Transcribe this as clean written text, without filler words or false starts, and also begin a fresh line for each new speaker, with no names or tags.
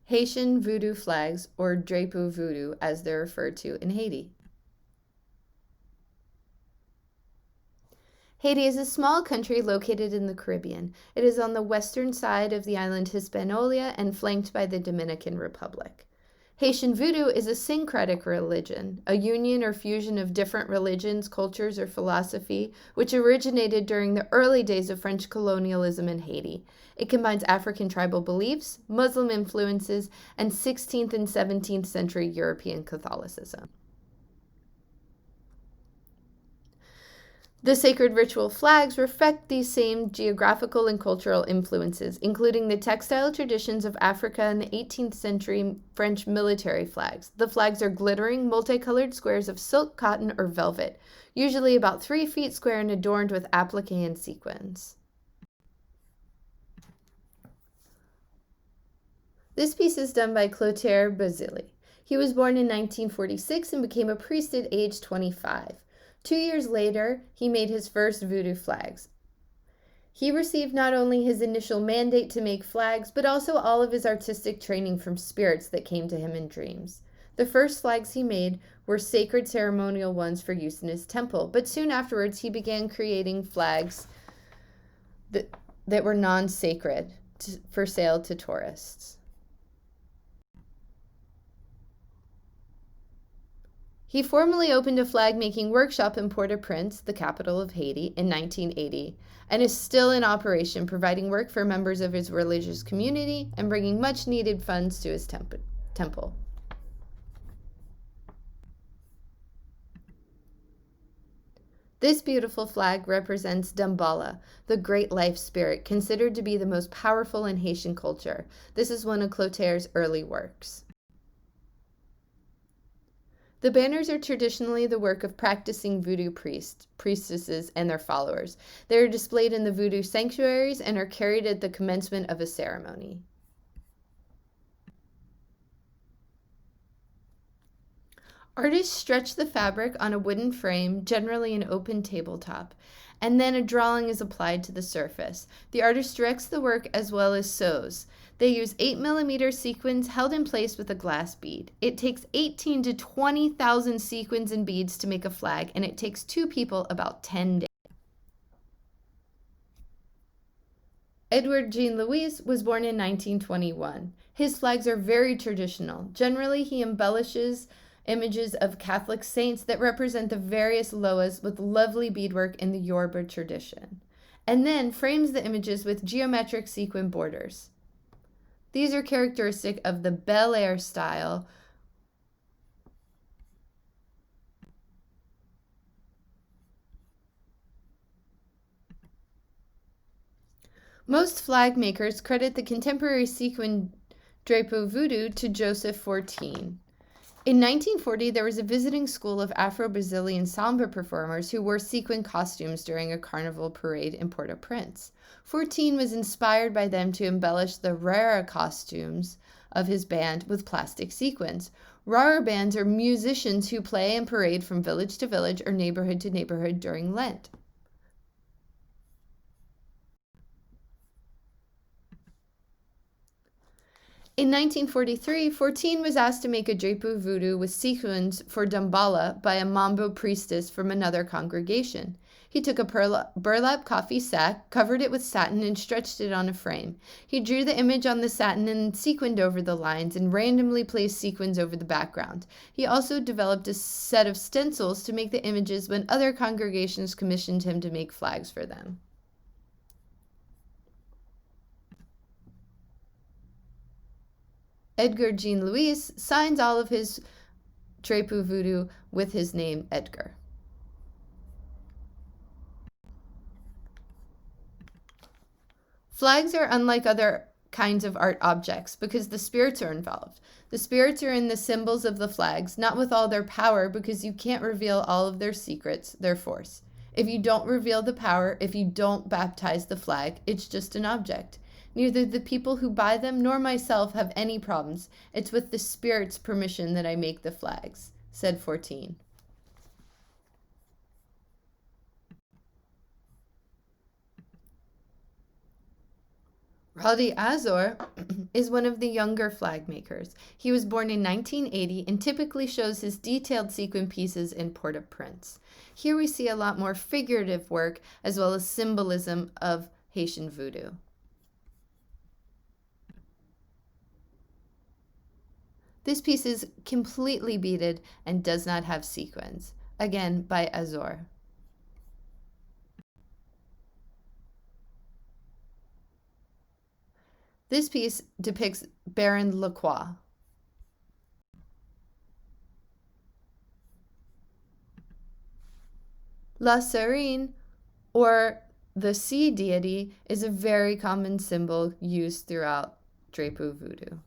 Haitian voodoo flags, or drapo voodoo as they're referred to in Haiti. Haiti is a small country located in the Caribbean. It is on the western side of the island Hispaniola and flanked by the Dominican Republic. Haitian voodoo is a syncretic religion, a union or fusion of different religions, cultures, or philosophy, which originated during the early days of French colonialism in Haiti. It combines African tribal beliefs, Muslim influences, and 16th and 17th century European Catholicism. The sacred ritual flags reflect these same geographical and cultural influences, including the textile traditions of Africa and the 18th century French military flags. The flags are glittering, multicolored squares of silk, cotton, or velvet, usually about 3 feet square and adorned with applique and sequins. This piece is done by Clotaire Basile. He was born in 1946 and became a priest at age 25. 2 years later, he made his first voodoo flags. He received not only his initial mandate to make flags, but also all of his artistic training from spirits that came to him in dreams. The first flags he made were sacred ceremonial ones for use in his temple, but soon afterwards he began creating flags that were non-sacred for sale to tourists. He formally opened a flag-making workshop in Port-au-Prince, the capital of Haiti, in 1980, and is still in operation, providing work for members of his religious community and bringing much-needed funds to his temple. This beautiful flag represents Dambala, the great life spirit, considered to be the most powerful in Haitian culture. This is one of Clotaire's early works. The banners are traditionally the work of practicing voodoo priestesses, and their followers. They are displayed in the voodoo sanctuaries and are carried at the commencement of a ceremony. Artists stretch the fabric on a wooden frame, generally an open tabletop, and then a drawing is applied to the surface. The artist directs the work as well as sews. They use 8mm sequins held in place with a glass bead. It takes 18 to 20,000 sequins and beads to make a flag, and it takes 2 people about 10 days. Edouard Jean Louis was born in 1921. His flags are very traditional. Generally, he embellishes images of Catholic saints that represent the various loas with lovely beadwork in the Yoruba tradition, and then frames the images with geometric sequin borders. These are characteristic of the Bel Air style, Most flag makers credit the contemporary sequin drapo voodoo to Joseph XIV. In 1940, there was a visiting school of Afro-Brazilian samba performers who wore sequin costumes during a carnival parade in Port-au-Prince. 14 was inspired by them to embellish the rara costumes of his band with plastic sequins. Rara bands are musicians who play and parade from village to village or neighborhood to neighborhood during Lent. In 1943, 14 was asked to make a drapo voodoo with sequins for Dambala by a Mambo priestess from another congregation. He took a burlap coffee sack, covered it with satin, and stretched it on a frame. He drew the image on the satin and sequined over the lines and randomly placed sequins over the background. He also developed a set of stencils to make the images when other congregations commissioned him to make flags for them. Edgar Jean Louis signs all of his drapo voodoo with his name, Edgar. Flags are unlike other kinds of art objects because the spirits are involved. The spirits are in the symbols of the flags, not with all their power, because you can't reveal all of their secrets, their force. If you don't reveal the power, if you don't baptize the flag, it's just an object. Neither the people who buy them nor myself have any problems. It's with the spirit's permission that I make the flags, said 14. Raldi Azor is one of the younger flag makers. He was born in 1980 and typically shows his detailed sequin pieces in Port-au-Prince. Here we see a lot more figurative work as well as symbolism of Haitian voodoo. This piece is completely beaded and does not have sequins, again by Azor. This piece depicts Baron Lacroix. La Serene, or the sea deity, is a very common symbol used throughout drapo voodoo.